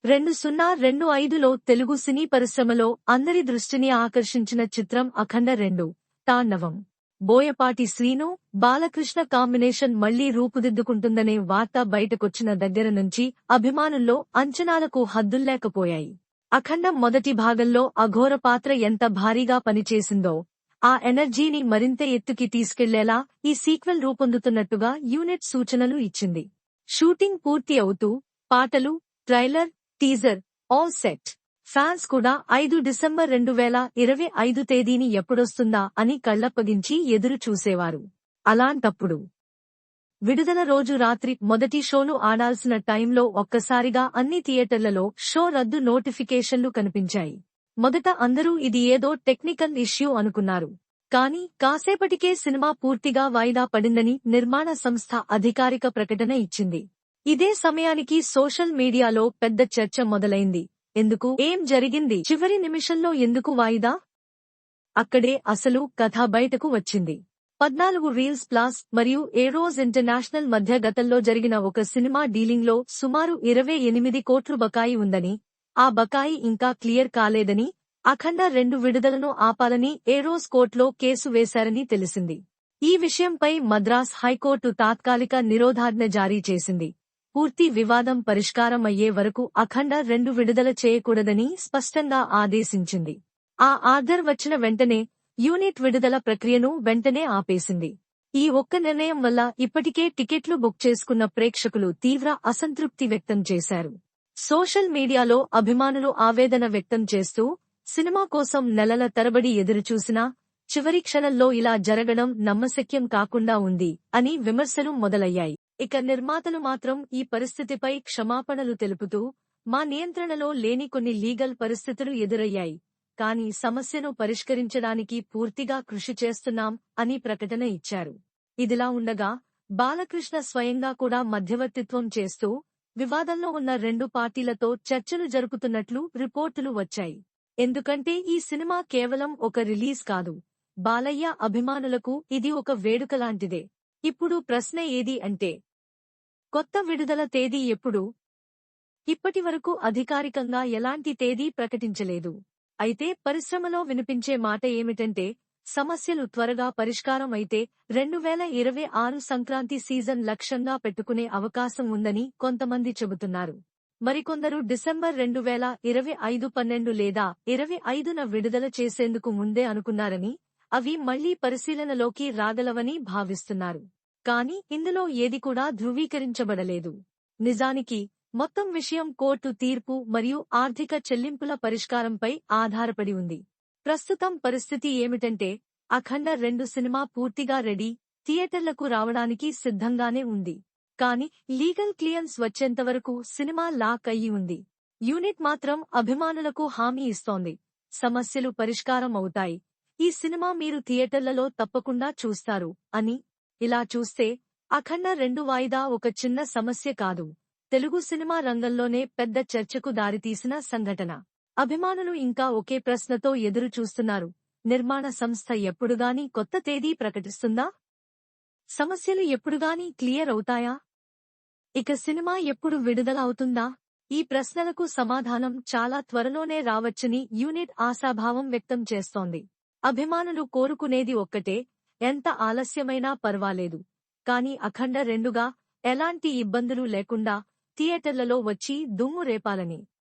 2025లో తెలుగు సినీ పరిశ్రమలో అందరి దృష్టిని ఆకర్షించిన చిత్రం అఖండ 2 తాండవం. బోయపాటి శ్రీను, బాలకృష్ణ కాంబినేషన్ మళ్లీ రూపుదిద్దుకుంటుందనే వార్త బయటకొచ్చిన దగ్గర నుంచి అభిమానుల్లో అంచనాలకు హద్దుల్లేకపోయాయి. అఖండం మొదటి భాగంలో అఘోర పాత్ర ఎంత భారీగా పనిచేసిందో, ఆ ఎనర్జీని మరింత ఎత్తుకి తీసుకెళ్లేలా ఈ సీక్వెల్ రూపొందుతున్నట్టుగా యూనిట్ సూచనలు ఇచ్చింది. షూటింగ్ పూర్తి అవుతూ పాటలు, trailer, teaser all set. Fans కూడా 5 డిసెంబర్ 2025 తేదీని ఎప్పుడొస్తుందా అని కళ్లప్పగించి ఎదురు చూసేవారు. అలాంటప్పుడు విడుదల రోజు రాత్రి మొదటి షోను ఆడాల్సిన టైంలో ఒక్కసారిగా అన్ని థియేటర్లలో షో రద్దు నోటిఫికేషన్లు కనిపించాయి. మొదట అందరూ ఇది ఏదో టెక్నికల్ ఇష్యూ అనుకున్నారు. కానీ కాసేపటికే సినిమా పూర్తిగా వాయిదా పడిందని నిర్మాణ సంస్థ అధికారిక ప్రకటన ఇచ్చింది. ఇదే సమయానికి సోషల్ మీడియాలో పెద్ద చర్చ మొదలైంది. ఎందుకు, ఏం జరిగింది, చివరి నిమిషంలో ఎందుకు వాయిదా? అక్కడే అసలు కథ బయటకు వచ్చింది. 14 రీల్స్ ప్లాస్ మరియు ఏరోస్ ఇంటర్నేషనల్ మధ్య గతంలో జరిగిన ఒక సినిమా డీలింగ్లో సుమారు 28 కోట్లు బకాయి ఉందని, ఆ బకాయి ఇంకా క్లియర్ కాలేదని, అఖండ 2 విడుదలను ఆపాలని ఏరోస్ కోర్టులో కేసు వేశారని తెలిసింది. ఈ విషయంపై మద్రాస్ హైకోర్టు తాత్కాలిక నిరోధాజ్ఞ జారీ చేసింది. పూర్తి వివాదం పరిష్కారం అయ్యే వరకు అఖండ 2 విడుదల చేయకూడదని స్పష్టంగా ఆదేశించింది. ఆ ఆర్డర్ వచ్చిన వెంటనే యూనిట్ విడుదల ప్రక్రియను వెంటనే ఆపేసింది. ఈ ఒక్క నిర్ణయం వల్ల ఇప్పటికే టికెట్లు బుక్ చేసుకున్న ప్రేక్షకులు తీవ్ర అసంతృప్తి వ్యక్తం చేశారు. సోషల్ మీడియాలో అభిమానులు ఆవేదన వ్యక్తం చేస్తూ, సినిమా కోసం నెలల తరబడి ఎదురుచూసినా చివరి క్షణంలో ఇలా జరగడం నమ్మశక్యం కాకుండా ఉంది అని విమర్శలు మొదలయ్యాయి. ఇక నిర్మాతలు మాత్రం ఈ పరిస్థితిపై క్షమాపణలు తెలుపుతూ, మా నియంత్రణలో లేని కొన్ని లీగల్ పరిస్థితులు ఎదురయ్యాయి, కానీ సమస్యను పరిష్కరించడానికి పూర్తిగా కృషి చేస్తున్నాం అని ప్రకటన ఇచ్చారు. ఇదిలా ఉండగా బాలకృష్ణ స్వయంగా కూడా మధ్యవర్తిత్వం చేస్తూ వివాదంలో ఉన్న 2 పార్టీలతో చర్చలు జరుపుతున్నట్లు రిపోర్టులు వచ్చాయి. ఎందుకంటే ఈ సినిమా కేవలం ఒక రిలీజ్ కాదు, బాలయ్య అభిమానులకు ఇది ఒక వేడుకలాంటిదే. ఇప్పుడు ప్రశ్న ఏది అంటే, కొత్త విడుదల తేదీ ఎప్పుడు? ఇప్పటివరకు అధికారికంగా ఎలాంటి తేదీ ప్రకటించలేదు. అయితే పరిశ్రమలో వినిపించే మాట ఏమిటంటే, సమస్యలు త్వరగా పరిష్కారం అయితే 2026 సంక్రాంతి సీజన్ లక్ష్యంగా పెట్టుకునే అవకాశం ఉందని కొంతమంది చెబుతున్నారు. మరికొందరు డిసెంబర్ 2025 12 లేదా 25న విడుదల చేసేందుకు ముందే అనుకున్నారని, అవి మళ్లీ పరిశీలనలోకి రాగలవని భావిస్తున్నారు. కానీ ఇందులో ఏది కూడా ధృవీకరించబడలేదు. నిజానికి మొత్తం విషయం కోర్టు తీర్పు మరియు ఆర్థిక చెల్లింపుల పరిష్కారంపై ఆధారపడి ఉంది. ప్రస్తుతం పరిస్థితి ఏమిటంటే, అఖండ 2 సినిమా పూర్తిగా రెడీ, థియేటర్లకు రావడానికి సిద్ధంగానే ఉంది. కానీ లీగల్ క్లియరెన్స్ వచ్చేంతవరకు సినిమా లాక్ అయ్యి ఉంది. యూనిట్ మాత్రం అభిమానులకు హామీ ఇస్తోంది, సమస్యలు పరిష్కారం అవుతాయి, ఈ సినిమా మీరు థియేటర్లలో తప్పకుండా చూస్తారు అని. ఇలా చూస్తే అఖండ 2 వాయిదా ఒక చిన్న సమస్య కాదు, తెలుగు సినిమా రంగంలోనే పెద్ద చర్చకు దారితీసిన సంఘటన. అభిమానులు ఇంకా ఒకే ప్రశ్నతో ఎదురు చూస్తున్నారు, నిర్మాణ సంస్థ ఎప్పుడుగానీ కొత్త తేదీ ప్రకటిస్తుందా? సమస్యలు ఎప్పుడుగానీ క్లియర్ అవుతాయా? ఇక సినిమా ఎప్పుడు విడుదల అవుతుందా? ఈ ప్రశ్నలకు సమాధానం చాలా త్వరలోనే రావచ్చని యూనిట్ ఆశాభావం వ్యక్తం చేస్తోంది. అభిమానులు కోరుకునేది ఒక్కటే, ఎంత ఆలస్యమైనా పర్వాలేదు, కానీ అఖండ 2గా ఎలాంటి ఇబ్బందులు లేకుండా థియేటర్లలో వచ్చి దుమ్ము రేపాలని.